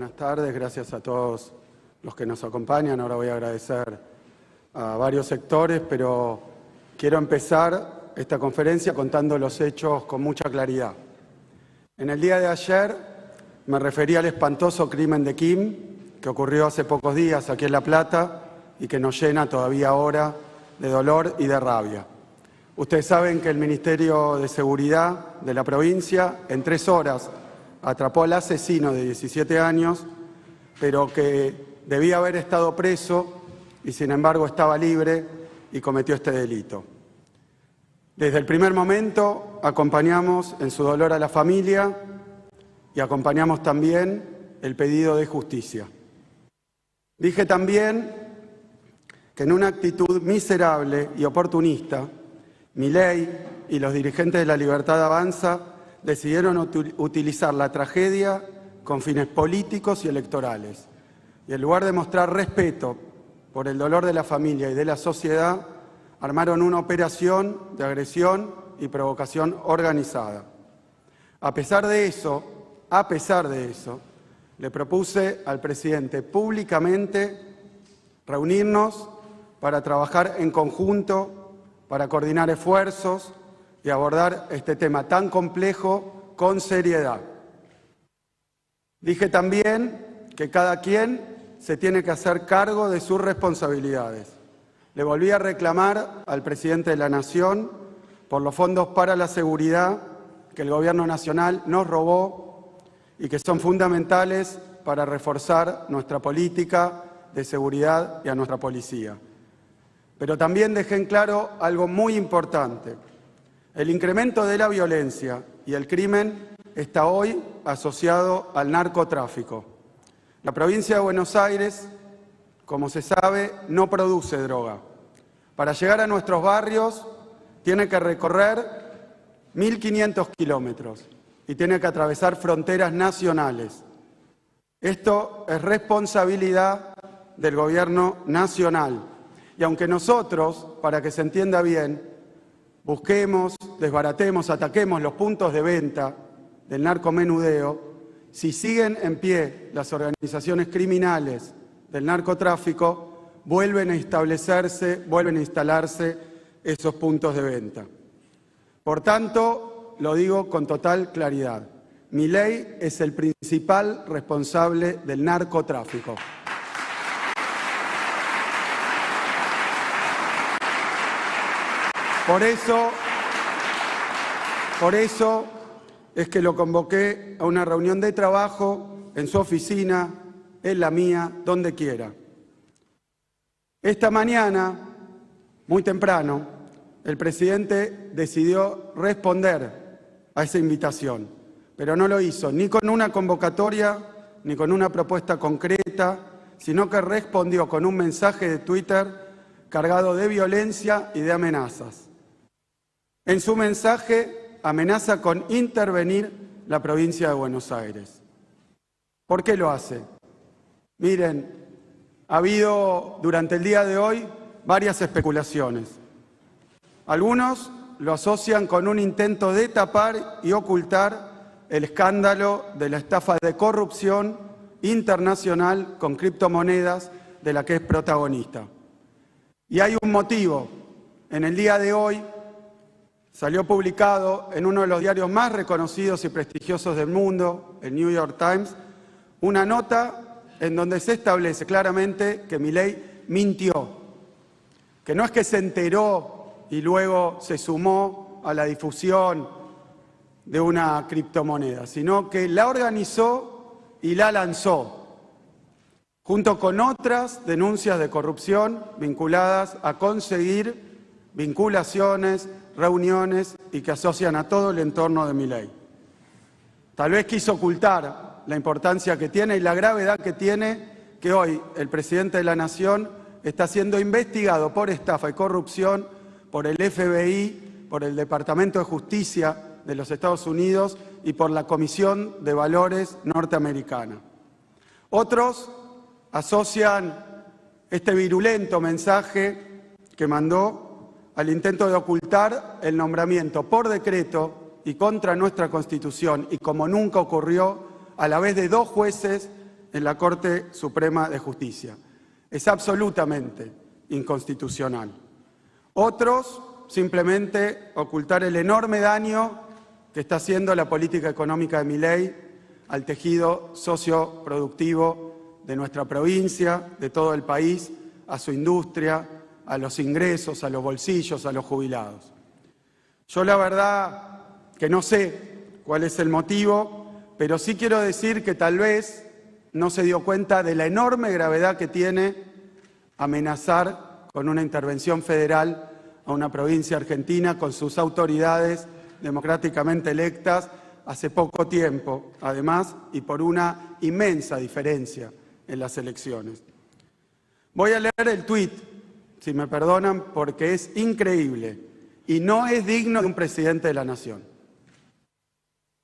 Buenas tardes, gracias a todos los que nos acompañan. Ahora voy a agradecer a varios sectores, pero quiero empezar esta conferencia contando los hechos con mucha claridad. En el día de ayer me referí al espantoso crimen de Kim, que ocurrió hace pocos días aquí en La Plata y que nos llena todavía ahora de dolor y de rabia. Ustedes saben que el Ministerio de Seguridad de la provincia en 3 horas atrapó al asesino de 17 años, pero que debía haber estado preso y sin embargo estaba libre y cometió este delito. Desde el primer momento acompañamos en su dolor a la familia y acompañamos también el pedido de justicia. Dije también que en una actitud miserable y oportunista, Milei y los dirigentes de La Libertad Avanza decidieron utilizar la tragedia con fines políticos y electorales. Y en lugar de mostrar respeto por el dolor de la familia y de la sociedad, armaron una operación de agresión y provocación organizada. A pesar de eso, le propuse al presidente públicamente reunirnos para trabajar en conjunto, para coordinar esfuerzos y abordar este tema tan complejo con seriedad. Dije también que cada quien se tiene que hacer cargo de sus responsabilidades. Le volví a reclamar al presidente de la Nación por los fondos para la seguridad que el Gobierno Nacional nos robó y que son fundamentales para reforzar nuestra política de seguridad y a nuestra policía. Pero también dejé en claro algo muy importante. El incremento de la violencia y el crimen está hoy asociado al narcotráfico. La provincia de Buenos Aires, como se sabe, no produce droga. Para llegar a nuestros barrios tiene que recorrer 1.500 kilómetros y tiene que atravesar fronteras nacionales. Esto es responsabilidad del Gobierno Nacional. Y aunque nosotros, para que se entienda bien, busquemos, desbaratemos, ataquemos los puntos de venta del narcomenudeo, si siguen en pie las organizaciones criminales del narcotráfico, vuelven a establecerse, vuelven a instalarse esos puntos de venta. Por tanto, lo digo con total claridad, Milei es el principal responsable del narcotráfico. Por eso es que lo convoqué a una reunión de trabajo en su oficina, en la mía, donde quiera. Esta mañana, muy temprano, el presidente decidió responder a esa invitación, pero no lo hizo ni con una convocatoria ni con una propuesta concreta, sino que respondió con un mensaje de Twitter cargado de violencia y de amenazas. En su mensaje amenaza con intervenir la provincia de Buenos Aires. ¿Por qué lo hace? Miren, ha habido durante el día de hoy varias especulaciones. Algunos lo asocian con un intento de tapar y ocultar el escándalo de la estafa de corrupción internacional con criptomonedas de la que es protagonista. Y hay un motivo. En el día de hoy salió publicado en uno de los diarios más reconocidos y prestigiosos del mundo, el New York Times, una nota en donde se establece claramente que Milei mintió, que no es que se enteró y luego se sumó a la difusión de una criptomoneda, sino que la organizó y la lanzó, junto con otras denuncias de corrupción vinculadas a conseguir vinculaciones, reuniones y que asocian a todo el entorno de Milei. Tal vez quiso ocultar la importancia que tiene y la gravedad que tiene que hoy el presidente de la Nación está siendo investigado por estafa y corrupción por el FBI, por el Departamento de Justicia de los Estados Unidos y por la Comisión de Valores norteamericana. Otros asocian este virulento mensaje que mandó al intento de ocultar el nombramiento por decreto y contra nuestra Constitución, y como nunca ocurrió, a la vez de 2 jueces en la Corte Suprema de Justicia. Es absolutamente inconstitucional. Otros, simplemente ocultar el enorme daño que está haciendo la política económica de Milei al tejido socioproductivo de nuestra provincia, de todo el país, a su industria, a los ingresos, a los bolsillos, a los jubilados. Yo la verdad que no sé cuál es el motivo, pero sí quiero decir que tal vez no se dio cuenta de la enorme gravedad que tiene amenazar con una intervención federal a una provincia argentina con sus autoridades democráticamente electas hace poco tiempo, además, y por una inmensa diferencia en las elecciones. Voy a leer el tuit, si me perdonan, porque es increíble y no es digno de un presidente de la Nación.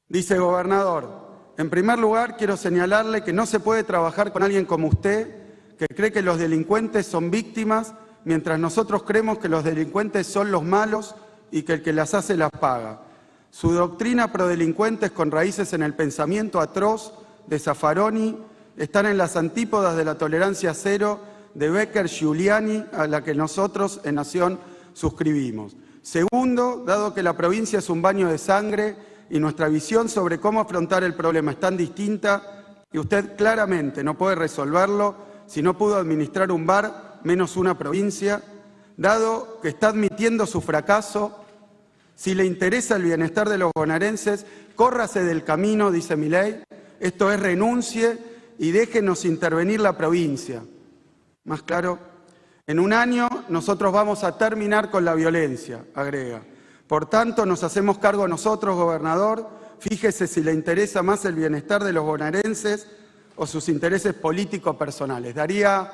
Dice: gobernador, en primer lugar quiero señalarle que no se puede trabajar con alguien como usted, que cree que los delincuentes son víctimas, mientras nosotros creemos que los delincuentes son los malos y que el que las hace las paga. Su doctrina prodelincuentes con raíces en el pensamiento atroz de Zaffaroni están en las antípodas de la tolerancia cero de Becker Giuliani, a la que nosotros en Nación suscribimos. Segundo, dado que la provincia es un baño de sangre y nuestra visión sobre cómo afrontar el problema es tan distinta, y usted claramente no puede resolverlo si no pudo administrar un bar menos una provincia, dado que está admitiendo su fracaso, si le interesa el bienestar de los bonaerenses, córrase del camino, dice Milei, esto es renuncie y déjenos intervenir la provincia. Más claro, en un año nosotros vamos a terminar con la violencia, agrega. Por tanto, nos hacemos cargo nosotros, gobernador, fíjese si le interesa más el bienestar de los bonaerenses o sus intereses políticos personales. Daría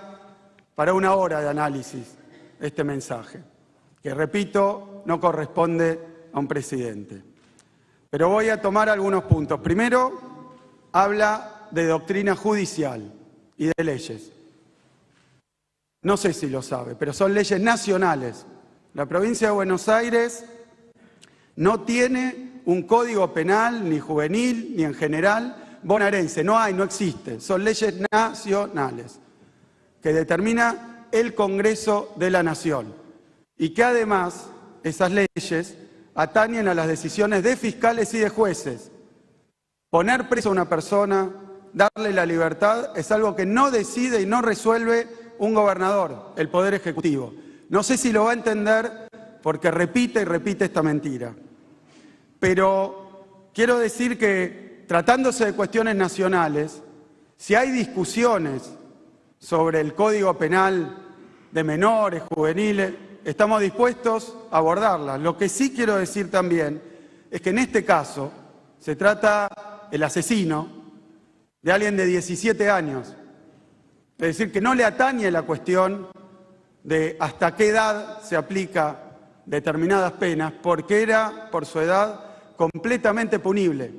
para una hora de análisis este mensaje, que repito, no corresponde a un presidente. Pero voy a tomar algunos puntos. Primero, habla de doctrina judicial y de leyes. No sé si lo sabe, pero son leyes nacionales. La provincia de Buenos Aires no tiene un código penal, ni juvenil, ni en general, bonaerense. No hay, no existe. Son leyes nacionales que determina el Congreso de la Nación y que además esas leyes atañen a las decisiones de fiscales y de jueces. Poner preso a una persona, darle la libertad, es algo que no decide y no resuelve un gobernador, el Poder Ejecutivo. No sé si lo va a entender porque repite y repite esta mentira. Pero quiero decir que, tratándose de cuestiones nacionales, si hay discusiones sobre el Código Penal de menores, juveniles, estamos dispuestos a abordarlas. Lo que sí quiero decir también es que en este caso se trata el asesino de alguien de 17 años. Es decir, que no le atañe la cuestión de hasta qué edad se aplica determinadas penas, porque era, por su edad, completamente punible.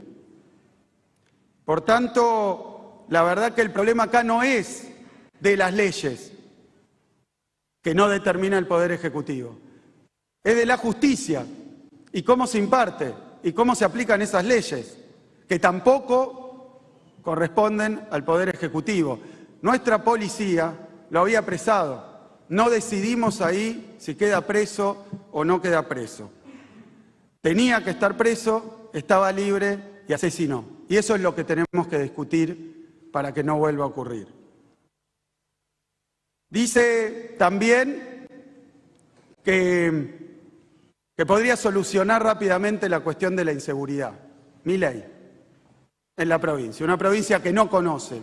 Por tanto, la verdad que el problema acá no es de las leyes que no determina el Poder Ejecutivo, es de la justicia y cómo se imparte y cómo se aplican esas leyes, que tampoco corresponden al Poder Ejecutivo. Nuestra policía lo había apresado. No decidimos ahí si queda preso o no queda preso. Tenía que estar preso, estaba libre y asesinó. Y eso es lo que tenemos que discutir para que no vuelva a ocurrir. Dice también que podría solucionar rápidamente la cuestión de la inseguridad. Milei, en la provincia, una provincia que no conoce.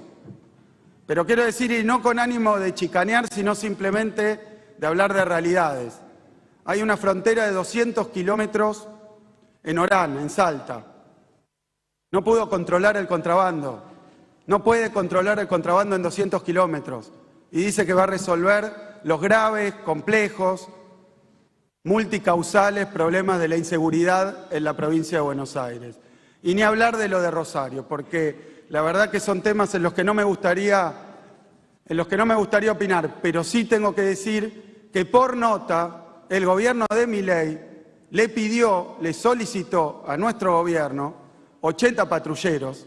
Pero quiero decir, y no con ánimo de chicanear, sino simplemente de hablar de realidades. Hay una frontera de 200 kilómetros en Orán, en Salta. No pudo controlar el contrabando. No puede controlar el contrabando en 200 kilómetros. Y dice que va a resolver los graves, complejos, multicausales problemas de la inseguridad en la provincia de Buenos Aires. Y ni hablar de lo de Rosario, porque la verdad que son temas en los que no me gustaría opinar, pero sí tengo que decir que por nota el gobierno de Milei le solicitó a nuestro gobierno 80 patrulleros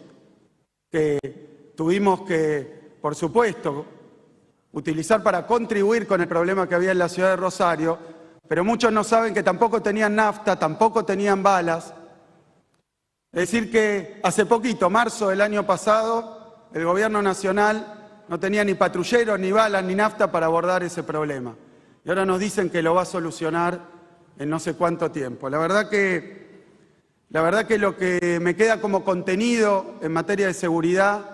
que tuvimos que, por supuesto, utilizar para contribuir con el problema que había en la ciudad de Rosario, pero muchos no saben que tampoco tenían nafta, tampoco tenían balas. Es decir que hace poquito, marzo del año pasado, el gobierno nacional no tenía ni patrulleros, ni balas, ni nafta para abordar ese problema. Y ahora nos dicen que lo va a solucionar en no sé cuánto tiempo. La verdad que lo que me queda como contenido en materia de seguridad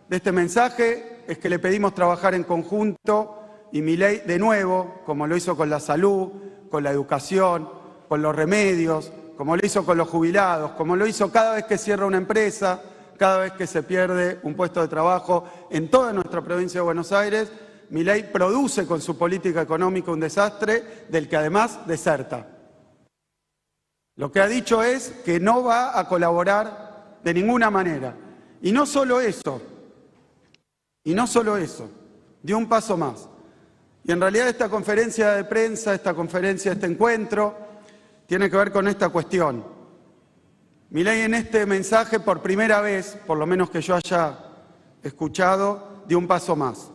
de este mensaje es que le pedimos trabajar en conjunto y Milei, de nuevo, como lo hizo con la salud, con la educación, con los remedios, como lo hizo con los jubilados, como lo hizo cada vez que cierra una empresa, cada vez que se pierde un puesto de trabajo en toda nuestra provincia de Buenos Aires, Milei produce con su política económica un desastre del que además deserta. Lo que ha dicho es que no va a colaborar de ninguna manera. Y no solo eso, dio un paso más. Y en realidad esta conferencia de prensa, este encuentro, tiene que ver con esta cuestión. Milei en este mensaje, por primera vez, por lo menos que yo haya escuchado, dio un paso más.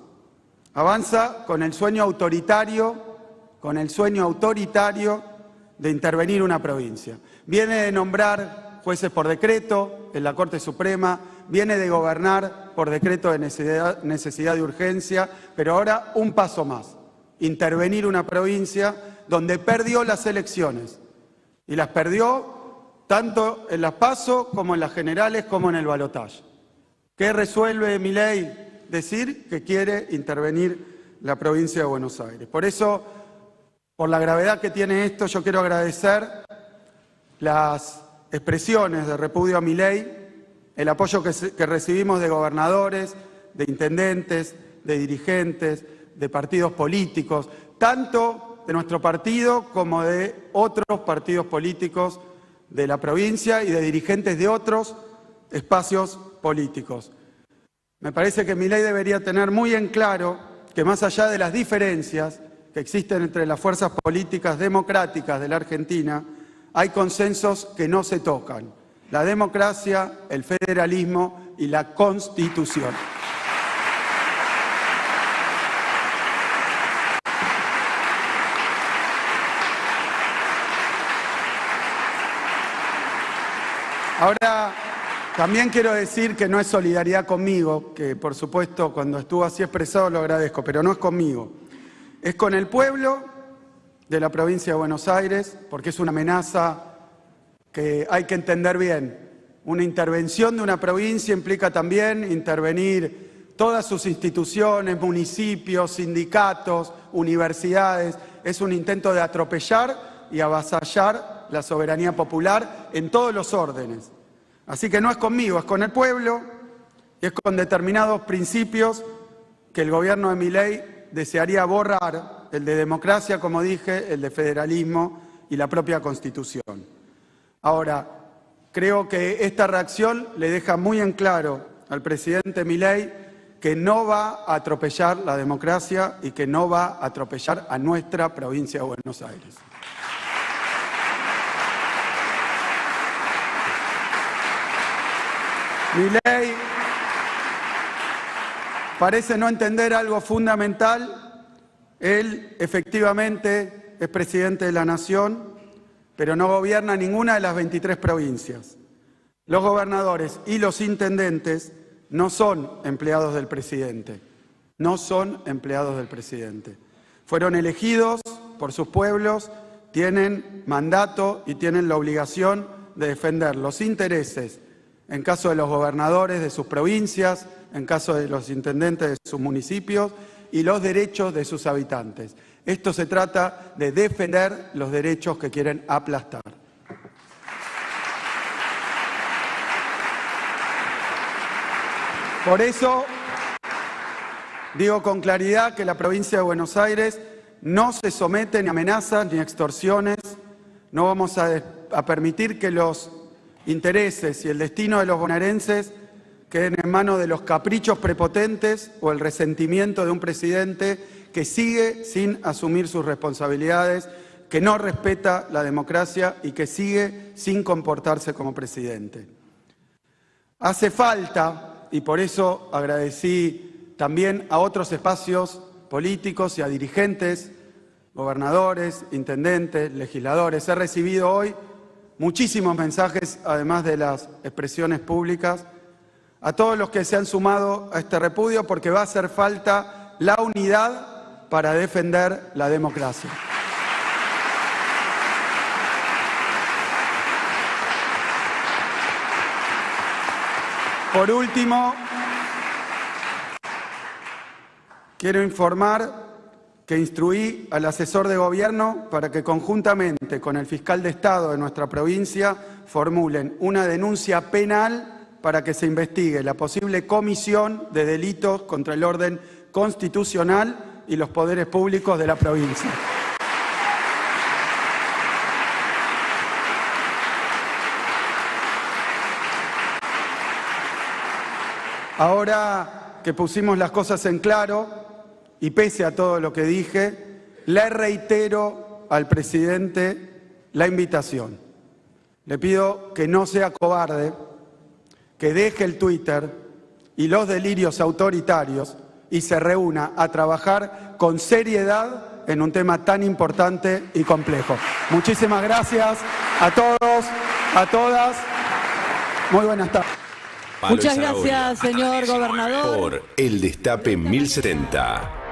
Avanza con el sueño autoritario de intervenir una provincia. Viene de nombrar jueces por decreto en la Corte Suprema, viene de gobernar por decreto de necesidad de urgencia, pero ahora un paso más, intervenir una provincia donde perdió las elecciones. Y las perdió tanto en las PASO como en las generales como en el balotaje. ¿Qué resuelve Milei? Decir que quiere intervenir la provincia de Buenos Aires. Por eso, por la gravedad que tiene esto, yo quiero agradecer las expresiones de repudio a Milei, el apoyo que recibimos de gobernadores, de intendentes, de dirigentes, de partidos políticos, tanto de nuestro partido como de otros partidos políticos de la provincia y de dirigentes de otros espacios políticos. Me parece que Milei debería tener muy en claro que más allá de las diferencias que existen entre las fuerzas políticas democráticas de la Argentina, hay consensos que no se tocan: la democracia, el federalismo y la Constitución. Ahora, también quiero decir que no es solidaridad conmigo, que por supuesto cuando estuvo así expresado lo agradezco, pero no es conmigo. Es con el pueblo de la provincia de Buenos Aires, porque es una amenaza que hay que entender bien. Una intervención de una provincia implica también intervenir todas sus instituciones, municipios, sindicatos, universidades. Es un intento de atropellar y avasallar la soberanía popular en todos los órdenes. Así que no es conmigo, es con el pueblo y es con determinados principios que el gobierno de Milei desearía borrar: el de democracia, como dije, el de federalismo y la propia Constitución. Ahora, creo que esta reacción le deja muy en claro al presidente Milei que no va a atropellar la democracia y que no va a atropellar a nuestra provincia de Buenos Aires. Milei parece no entender algo fundamental. Él efectivamente es presidente de la Nación, pero no gobierna ninguna de las 23 provincias. Los gobernadores y los intendentes no son empleados del presidente, no son empleados del presidente. Fueron elegidos por sus pueblos, tienen mandato y tienen la obligación de defender los intereses, en caso de los gobernadores de sus provincias, en caso de los intendentes de sus municipios, y los derechos de sus habitantes. Esto se trata de defender los derechos que quieren aplastar. Por eso digo con claridad que la provincia de Buenos Aires no se somete ni a amenazas ni a extorsiones. No vamos a permitir que los intereses y el destino de los bonaerenses queden en manos de los caprichos prepotentes o el resentimiento de un presidente que sigue sin asumir sus responsabilidades, que no respeta la democracia y que sigue sin comportarse como presidente. Hace falta y por eso agradecí también a otros espacios políticos y a dirigentes, gobernadores, intendentes, legisladores. He recibido hoy muchísimos mensajes, además de las expresiones públicas, a todos los que se han sumado a este repudio, porque va a hacer falta la unidad para defender la democracia. Por último, quiero informar que instruí al asesor de gobierno para que conjuntamente con el fiscal de Estado de nuestra provincia formulen una denuncia penal para que se investigue la posible comisión de delitos contra el orden constitucional y los poderes públicos de la provincia. Ahora que pusimos las cosas en claro, y pese a todo lo que dije, le reitero al presidente la invitación. Le pido que no sea cobarde, que deje el Twitter y los delirios autoritarios y se reúna a trabajar con seriedad en un tema tan importante y complejo. Muchísimas gracias a todos, a todas. Muy buenas tardes. Muchas gracias, señor gobernador. Por El Destape 1070.